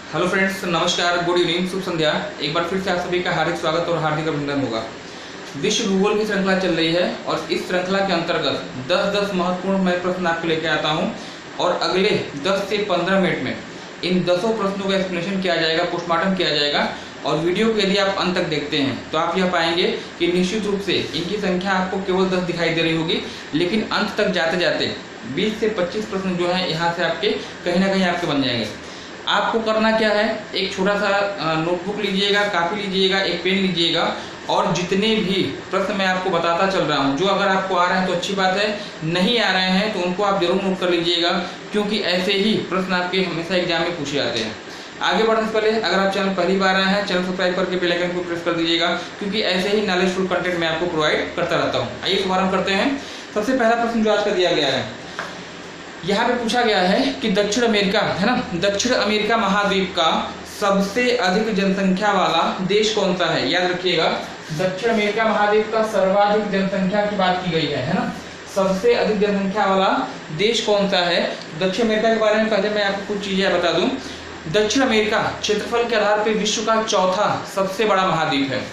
Hello friends, नमस्कार, good evening, शुभ संध्या। एक बार फिर से आप सभी का हार्दिक स्वागत और हार्दिक अभिनंदन होगा। विश्व भूगोल की श्रृंखला चल रही है और इस श्रृंखला के अंतर्गत 10 महत्वपूर्ण मैं प्रश्न आपके लेके आता हूं और अगले 10 से 15 मिनट में इन 10 प्रश्नों का एक्सप्लेनेशन किया जाएगा, पोस्टमार्टम किया जाएगा। और वीडियो को यदि आप अंत तक देखते हैं तो आप यह पाएंगे कि निश्चित रूप से इनकी संख्या आपको केवल 10 दिखाई दे रही होगी, लेकिन अंत तक जाते जाते 20 से 25 प्रश्न जो है यहाँ से आपके कहीं ना कहीं आपके बन जाएंगे। आपको करना क्या है, एक छोटा सा नोटबुक लीजिएगा, कापी लीजिएगा, एक पेन लीजिएगा और जितने भी प्रश्न मैं आपको बताता चल रहा हूँ, जो अगर आपको आ रहे हैं तो अच्छी बात है, नहीं आ रहे हैं तो उनको आप जरूर नोट कर लीजिएगा, क्योंकि ऐसे ही प्रश्न आपके हमेशा एग्जाम में पूछे जाते हैं। आगे बढ़ने से पहले अगर आप चैनल पहली बार आए हैं, चैनल सब्सक्राइब करके बेल आइकन को प्रेस कर दीजिएगा, क्योंकि ऐसे ही नॉलेजफुल कंटेंट मैं आपको प्रोवाइड करता रहता हूँ। आइए शुभारंभ करते हैं। सबसे पहला प्रश्न जो आज का दिया गया है, यहाँ पे पूछा गया है कि दक्षिण अमेरिका है ना, दक्षिण अमेरिका महाद्वीप का सबसे अधिक जनसंख्या वाला देश कौन सा है। याद रखिएगा, दक्षिण अमेरिका महाद्वीप का सर्वाधिक जनसंख्या की बात की गई है ना, सबसे अधिक जनसंख्या वाला देश कौन सा है। दक्षिण अमेरिका के बारे में पहले मैं आपको कुछ चीजें बता दूं। दक्षिण अमेरिका क्षेत्रफल के आधार पर विश्व का चौथा सबसे बड़ा महाद्वीप है।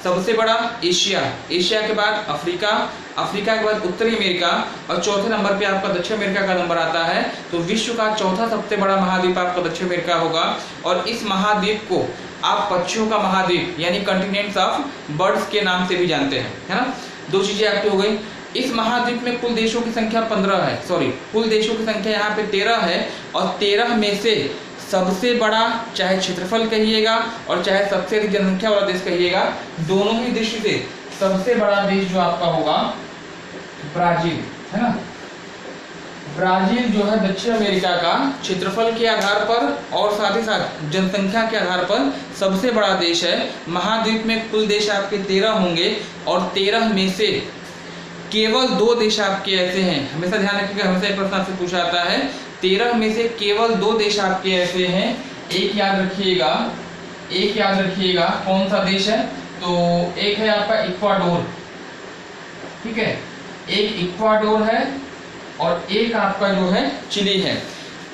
सबसे बड़ा एशिया, एशिया के बाद अफ्रीका, अफ्रीका के बाद उत्तरी अमेरिका और चौथे नंबर पे आपका दक्षिण अमेरिका का नंबर आता है। तो विश्व का चौथा सबसे बड़ा महाद्वीप आपका दक्षिण अमेरिका होगा। और इस महाद्वीप को आप पक्षियों का महाद्वीप यानी कॉन्टिनेंट्स ऑफ बर्ड्स के नाम से भी जानते हैं, है ना। दो चीजें आपकी हो गई। इस महाद्वीप में कुल देशों की संख्या 15 है, कुल देशों की संख्या यहाँ पे 13 है और 13 में से सबसे बड़ा, चाहे क्षेत्रफल कहिएगा और चाहे सबसे अधिक जनसंख्या वाला देश कहिएगा, दोनों ही दृष्टि से सबसे बड़ा देश जो आपका होगा ब्राजील, है ना। ब्राजील जो है दक्षिण अमेरिका का क्षेत्रफल के आधार पर और साथ ही साथ जनसंख्या के आधार पर सबसे बड़ा देश है। महाद्वीप में कुल देश आपके 13 होंगे और 13 में से केवल 2 देश आपके ऐसे हैं, हमेशा ध्यान रखिएगा, हमेशा एक प्रश्न आपसे पूछा जाता है, 13 में से केवल 2 देश आपके ऐसे हैं। एक याद रखिएगा कौन सा देश है, तो एक है आपका इक्वाडोर, ठीक है, एक इक्वाडोर है और एक आपका जो है चिली है।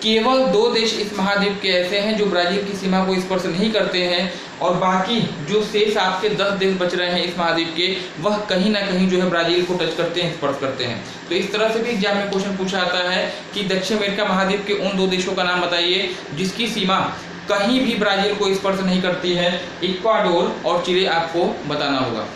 केवल 2 देश इस महाद्वीप के ऐसे हैं जो ब्राजील की सीमा को स्पर्श नहीं करते हैं और बाकी जो शेष आपके 10 देश बच रहे हैं इस महाद्वीप के, वह कहीं ना कहीं जो है ब्राजील को टच करते हैं, स्पर्श करते हैं। तो इस तरह से भी एग्जाम में क्वेश्चन पूछा जाता है कि दक्षिण अमेरिका महाद्वीप के उन 2 देशों का नाम बताइए जिसकी सीमा कहीं भी ब्राजील को स्पर्श नहीं करती है। इक्वाडोर और चिली आपको बताना होगा।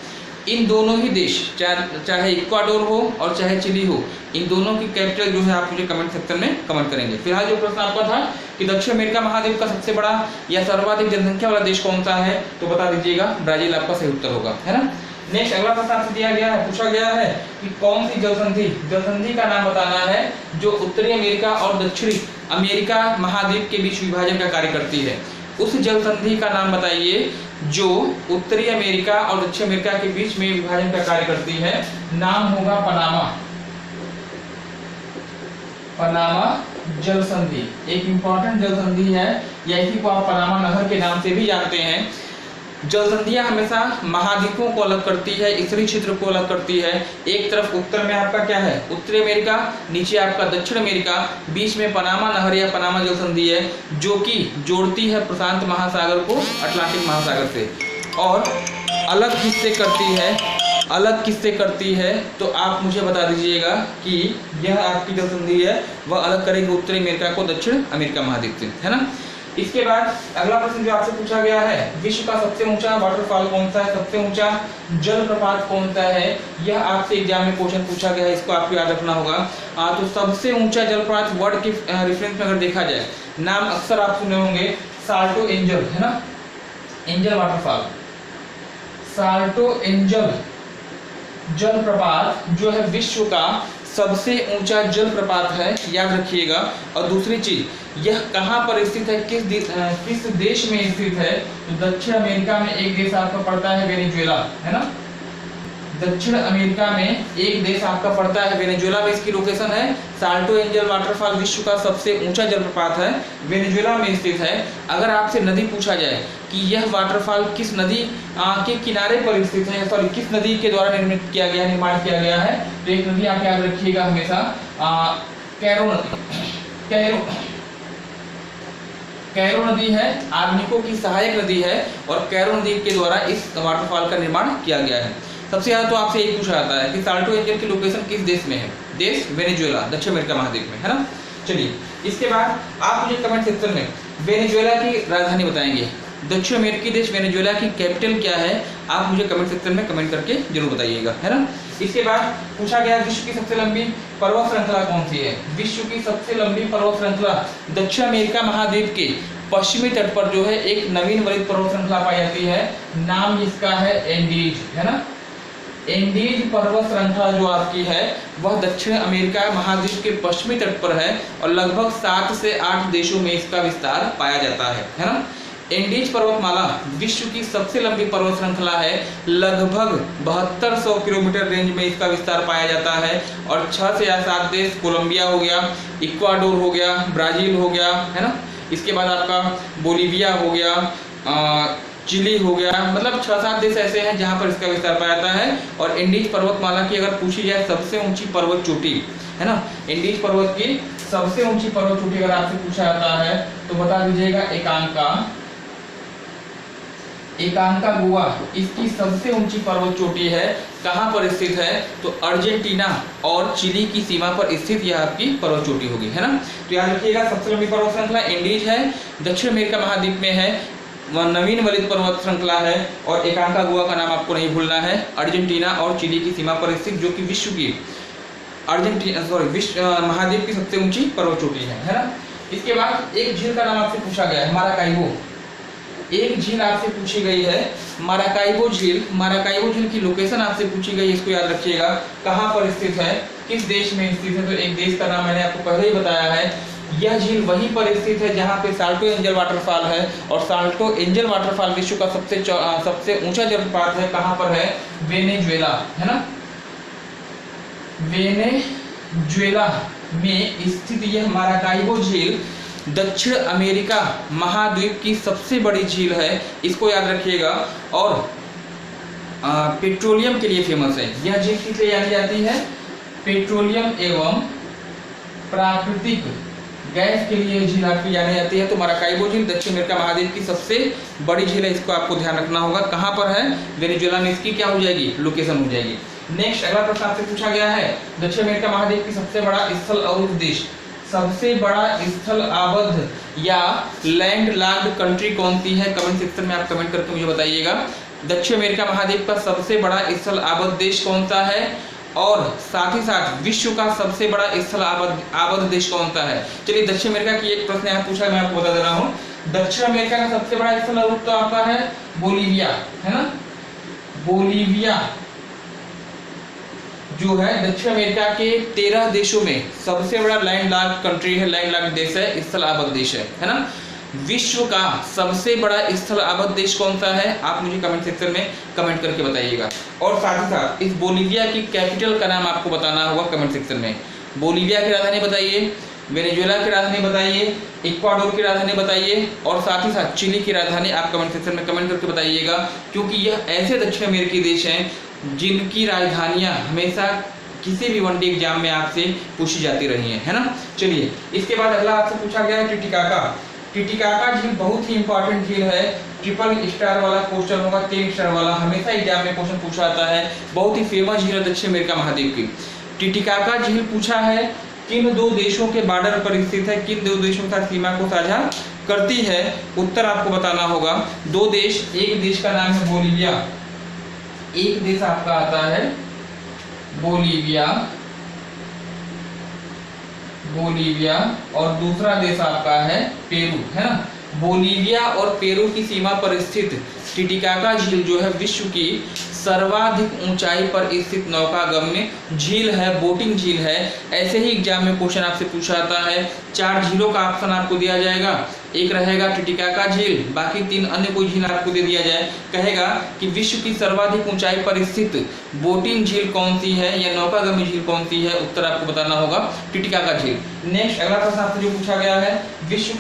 इन दोनों ही देश, चाहे इक्वाडोर हो और चाहे चिली हो, इन दोनों की कैपिटल जो है आप मुझे कमेंट सेक्शन में कमेंट करेंगे। फिलहाल जो प्रश्न आपका था कि दक्षिण अमेरिका महाद्वीप का सबसे बड़ा या सर्वाधिक जनसंख्या वाला देश कौन सा है, तो बता दीजिएगा, ब्राजील आपका सही उत्तर होगा, है ना। नेक्स्ट अगला प्रश्न आपसे दिया गया है, पूछा गया है कि कौन सी जलसंधि का नाम बताना है जो उत्तरी अमेरिका और दक्षिणी अमेरिका महाद्वीप के बीच विभाजन का कार्य करती है। उस जलसंधि का नाम बताइए जो उत्तरी अमेरिका और दक्षिण अमेरिका के बीच में विभाजन का कार्य करती है। नाम होगा पनामा जलसंधि। एक इंपॉर्टेंट जलसंधि है, या इसी को आप पनामा नहर के नाम से भी जानते हैं। जलसंधियां हमेशा महाद्वीपों को अलग करती है, स्तरीय क्षेत्र को अलग करती है। एक तरफ उत्तर में आपका क्या है, उत्तरी अमेरिका, नीचे आपका दक्षिण अमेरिका, बीच में पनामा नहर या पनामा जलसंधि है जो कि जोड़ती है प्रशांत महासागर को अटलांटिक महासागर से। और अलग किससे करती है तो आप मुझे बता दीजिएगा कि यह आपकी जलसंधि है, वह अलग करेगी उत्तरी अमेरिका को दक्षिण अमेरिका महाद्वीप से, है ना। इसके बाद अगला प्रश्न जो आपसे पूछा गया है, विश्व का सबसे ऊंचा वाटरफॉल कौन सा है, सबसे ऊंचा जलप्रपात कौन सा है, यह आपसे एग्जाम में क्वेश्चन पूछा गया है, इसको आपको याद रखना होगा। तो सबसे ऊंचा जलप्रपात वर्ड के रेफरेंस में अगर देखा जाए, नाम अक्सर आप सुने होंगे, साल्टो एंजल, है ना, एंजल वाटरफॉल, साल्टो एंजल जलप्रपात जो है विश्व का सबसे ऊंचा जलप्रपात है, याद रखिएगा। और दूसरी चीज, यह कहाँ पर स्थित है, किस देश में स्थित है, तो दक्षिण अमेरिका में एक देश आपका पड़ता है वेनेजुएला, है ना। दक्षिण अमेरिका में एक देश आपका पड़ता है वेनेजुएला में इसकी लोकेशन है। साल्टो एंजल वाटरफॉल विश्व का सबसे ऊंचा जलप्रपात है, वेनेजुएला में स्थित है। अगर आपसे नदी पूछा जाए कि यह वाटरफॉल किस नदी के किनारे पर स्थित है, सॉरी किस नदी के द्वारा निर्माण किया गया है, तो एक नदी आप याद रखिएगा हमेशा, कैरो नदी, कैरो नदी है, आर्निको की सहायक नदी है और कैरो नदी के द्वारा इस वाटरफॉल का निर्माण किया गया है। सबसे ज़्यादा तो आपसे यही पूछा जाता है कि साल्टो एंजल की लोकेशन किस देश में है? देश वेनेजुएला, दक्षिण अमेरिका महाद्वीप में, है ना। चलिए इसके बाद आप मुझे कमेंट सेक्शन में वेनेजुएला की राजधानी बताएंगे। दक्षिण अमेरिकी देश वेनेजुएला की कैपिटल क्या है? आप मुझे कमेंट सेक्शन में कमेंट करके जरूर बताइएगा, है ना। इसके बाद पूछा गया विश्व की सबसे लंबी पर्वत श्रृंखला कौन सी है? विश्व की सबसे लंबी पर्वत श्रृंखला दक्षिण अमेरिका महाद्वीप के पश्चिमी तट पर जो है एक नवीन वलित पर्वत श्रृंखला पाई जाती है। नाम इसका है एंडीज, है ना। एंडीज पर्वत श्रृंखला जो आपकी है वह दक्षिण अमेरिका महाद्वीप के पश्चिमी तट पर है और लगभग 7 से 8 देशों में इसका विस्तार पाया जाता है ना। एंडीज पर्वतमाला विश्व की सबसे लंबी पर्वत श्रृंखला है। लगभग 7200 किलोमीटर रेंज में इसका विस्तार पाया जाता है और 6 से 7 देश, कोलंबिया हो गया, इक्वाडोर हो गया, ब्राजील हो गया, है ना। इसके बाद आपका बोलीविया हो गया, चिली हो गया, मतलब 6-7 देश ऐसे हैं जहां पर इसका विस्तार पाया जाता है। और एंडीज पर्वतमाला की अगर पूछी जाए सबसे ऊंची पर्वत चोटी, है ना, एंडीज पर्वत की सबसे ऊंची पर्वत चोटी अगर आपसे पूछा जाता है तो बता दीजिएगा एकांका गुआ इसकी सबसे ऊंची पर्वत चोटी है। कहां पर स्थित है? तो अर्जेंटीना और चिली की सीमा पर स्थित यह आपकी पर्वत चोटी होगी, है ना। तो याद रखिएगा सबसे लंबी पर्वत श्रृंखला एंडीज है, दक्षिण अमेरिका महाद्वीप में है, वह नवीन वलित पर्वत श्रृंखला है और एकांका गुआ का नाम आपको नहीं भूलना है। अर्जेंटीना और चिली की सीमा पर स्थित जो कि विश्व की विश्व महाद्वीप की सबसे ऊंची पर्वत चोटी है ना। इसके बाद एक झील का नाम आपसे पूछा गया है, माराकाइबो। एक झील आपसे पूछी गई है माराकाइबो झील। माराकाइबो झील की लोकेशन आपसे पूछी गई, इसको याद रखिएगा। कहां पर स्थित है, किस देश में स्थित है? तो एक देश का नाम मैंने आपको पहले ही बताया है। यह झील वहीं पर स्थित है जहां पे साल्टो एंजल वाटरफॉल है और साल्टो एंजल वाटरफॉल विश्व का सबसे ऊंचा जलप्रपात है। कहां पर है? वेनेजुएला, है ना। वेनेजुएला में स्थित यह माराकाइबो झील दक्षिण अमेरिका महाद्वीप की सबसे बड़ी झील है, इसको याद रखिएगा। और पेट्रोलियम के लिए फेमस है। यह झील किस लिए जानी जाती है? पेट्रोलियम एवं प्राकृतिक गैस के लिए झील आपकी जानी जाती है। तो माराकाइबो झील दक्षिण अमेरिका महाद्वीप की सबसे बड़ी झील है, इसको आपको ध्यान रखना होगा। कहां पर है? वेनेजुएला में इसकी क्या हो जाएगी? लोकेशन हो जाएगी। नेक्स्ट अगला प्रश्न आपसे पूछा गया है दक्षिण अमेरिका महाद्वीप की सबसे बड़ा स्थल आबद्ध देश, सबसे बड़ा स्थल आबद्ध या लैंड लॉक्ड कंट्री कौन सी है? कमेंट सेक्शन में आप कमेंट करके मुझे बताइएगा। दक्षिण अमेरिका महाद्वीप का सबसे बड़ा स्थल आबद्ध देश कौन सा है और साथ ही साथ विश्व का सबसे बड़ा स्थल आबद्ध देश कौन सा है? चलिए दक्षिण अमेरिका की एक प्रश्न यहाँ पूछा, मैं आपको बता दे रहा हूँ। दक्षिण अमेरिका का सबसे बड़ा स्थल आबद्ध तो आपका है बोलीविया, है ना। बोलीविया जो है दक्षिण अमेरिका के 13 देशों में सबसे बड़ा लैंड लॉक्ड कंट्री है, लैंड लॉक्ड देश है, स्थल आबद्ध देश है ना। विश्व का सबसे बड़ा स्थल आबद्ध देश कौन सा है? आप मुझे कमेंट सेक्शन में कमेंट करके बताइएगा। और साथ ही साथ इस बोलीविया की कैपिटल का नाम आपको बताना होगा कमेंट सेक्शन में। बोलीविया की राजधानी बताइए, वेनेजुएला की राजधानी बताइए, इक्वाडोर की राजधानी बताइए और साथ ही साथ चिली की राजधानी आप कमेंट सेक्शन में कमेंट करके बताइएगा, क्योंकि यह ऐसे दक्षिण अमेरिकी देश हैं जिनकी राजधानियां हमेशा किसी भी वनडे एग्जाम में आपसे पूछी जाती रही हैं, है ना। चलिए इसके बाद अगला आपसे पूछा गया है टिटिकाका। टिटिकाका झील बहुत ही इंपॉर्टेंट झील है, ट्रिपल स्टार वाला क्वेश्चन होगा, 3 स्टार वाला, हमेशा एग्जाम में क्वेश्चन पूछा जाता है। बहुत ही फेमस झील है दक्षिण अमेरिका महाद्वीप की। टिटिकाका झील पूछा है किन 2 देशों के बॉर्डर पर स्थित है, किन 2 देशों के साथ सीमा को साझा करती है? उत्तर आपको बताना होगा। 2 देश, एक देश का नाम है बोलीविया, एक देश आपका आता है बोलीविया और दूसरा देश आपका है पेरू, है ना। बोलीविया और पेरू की सीमा पर स्थित टिटिकाका झील जो है विश्व की सर्वाधिक ऊंचाई पर स्थित नौकागम्य झील है, बोटिंग झील है। ऐसे ही एग्जाम में क्वेश्चन आपसे पूछा जाता है। 4 झीलों का ऑप्शन आपको दिया जाएगा, एक रहेगा टिटिकाका झील, बाकी 3 अन्य कोई झील आपको दे दिया जाए। कहेगा कि विश्व की सर्वाधिक ऊंचाई पर स्थित बोटिंग झील कौन सी है या नौकागम्य झील कौन सी है? उत्तर आपको बताना होगा टिटिकाका झील। नेक्स्ट अगला प्रश्न आपसे जो पूछा गया है विश्व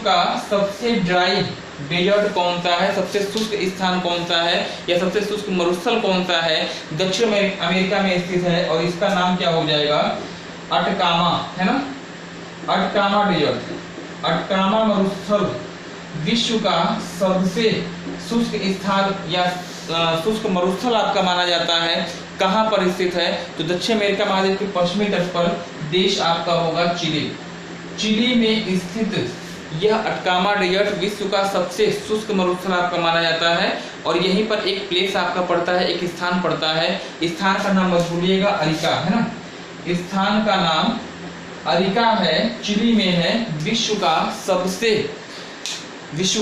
का सबसे ड्राई डेजर्ट कौन सा है, सबसे शुष्क स्थान कौन सा है या सबसे शुष्क मरुस्थल कौन सा है? दक्षिण अमेरिका में स्थित है और इसका नाम क्या हो जाएगा? अटकामा, है ना। अटकामा डेजर्ट, अटकामा मरुस्थल विश्व का सबसे शुष्क स्थान या शुष्क मरुस्थल आपका माना जाता है। कहाँ पर स्थित है? तो दक्षिण अमेरिका महाद्वीप के पश्चिमी तट पर देश आपका होगा चिली। चिली में स्थित यह अटकामा डेजर्ट विश्व का सबसे शुष्क मरुस्थल आपका माना जाता है। और यहीं पर एक प्लेस आपका पड़ता है, एक स्थान पड़ता है। स्थान का नाम मत भूलिएगा, अरिका है ना। स्थान का नाम अरिका है, चिली में है। विश्व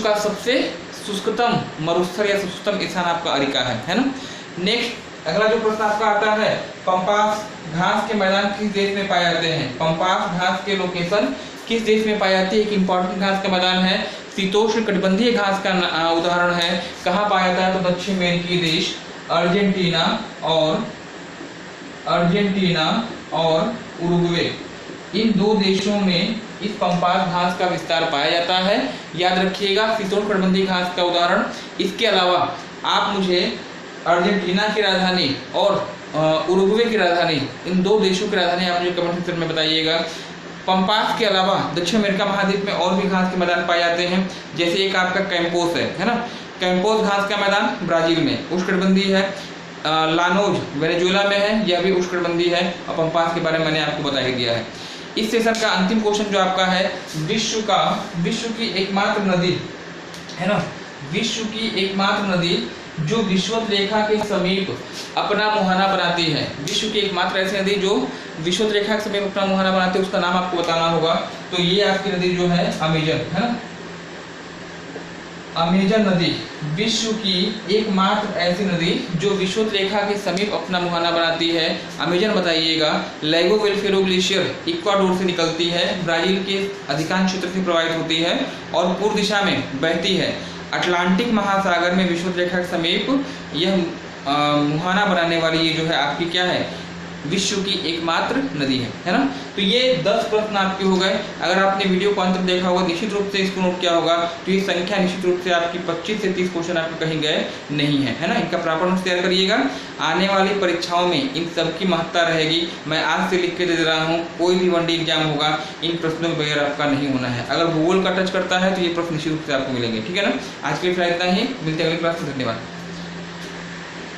का सबसे शुष्कतम मरुस्थल या शुष्कतम स्थान आपका अरिका है ना। नेक्स्ट अगला जो प्रश्न आपका आता है, पंपास घास के मैदान किस देश में पाए जाते हैं? पंपास घास के लोकेशन किस देश में पाई जाती है? एक इंपॉर्टेंट घास का मैदान है। शीतोष्ण कटिबंधीय घास का उदाहरण है। कहाँ पाया जाता है? तो दक्षिण अमेरिकी देश अर्जेंटीना और उरुग्वे, इन दो देशों में इस पंपास घास का विस्तार पाया जाता है। याद रखिएगा, शीतोष्ण कटिबंधीय घास का उदाहरण। इसके अलावा आप मुझे अर्जेंटीना की राजधानी और उरुग्वे की राजधानी, इन दो देशों की राजधानी आप मुझे कमेंट सेक्शन में बताइएगा। पंपास के अलावा दक्षिण अमेरिका महाद्वीप में और भी घास के मैदान पाए जाते हैं। जैसे एक आपका कैंपोस है ना। कैंपोस घास का मैदान ब्राजील में उष्णकटिबंधीय है। लानोज वेनेजुएला में है, यह भी उष्णकटिबंधीय है। और पंपास के बारे में मैंने आपको बता ही दिया है। इस सेशन का अंतिम क्वेश्चन जो आपका है, विश्व की एकमात्र नदी है ना, विश्व की एकमात्र नदी जो विषुवत रेखा के समीप अपना मुहाना बनाती है। विश्व की एकमात्र ऐसी नदी जो विषुवत रेखा के समीप अपना मुहाना बनाती है, उसका नाम आपको बताना होगा। तो ये आपकी नदी जो है अमेजन है ना। अमेजन नदी विश्व की एकमात्र ऐसी नदी जो विषुवत रेखा के समीप अपना मुहाना बनाती है। अमेजन बताइएगा। लैगो वेलफेरो ग्लेशियर इक्वाडोर से निकलती है, ब्राजील के अधिकांश क्षेत्र से प्रवाहित होती है और पूर्व दिशा में बहती है। अटलांटिक महासागर में विषुवत रेखा के समीप यह मुहाना बनाने वाली ये जो है आपकी क्या है, विश्व की एकमात्र नदी है ना। तो ये 10 प्रश्न आपके हो गए। अगर आपने वीडियो को अंत तक देखा होगा, निश्चित रूप से इसको नोट किया होगा, तो ये संख्या निश्चित रूप से आपकी 25 से 30 क्वेश्चन आपके कहीं गए नहीं है ना। इनका प्रॉपर नोट्स तैयार करिएगा। आने वाली परीक्षाओं में इन सब की महत्ता रहेगी। मैं आज से लिख के दे रहा हूँ, कोई भी वनडे एग्जाम होगा इन प्रश्नों के बगैर आपका नहीं होना है। अगर भूगोल का टच करता है तो ये प्रश्न निश्चित रूप से आपको मिलेंगे। ठीक है ना। आज के लिए फिलहाल इतना ही, मिलते हैं अगली क्लास में। धन्यवाद।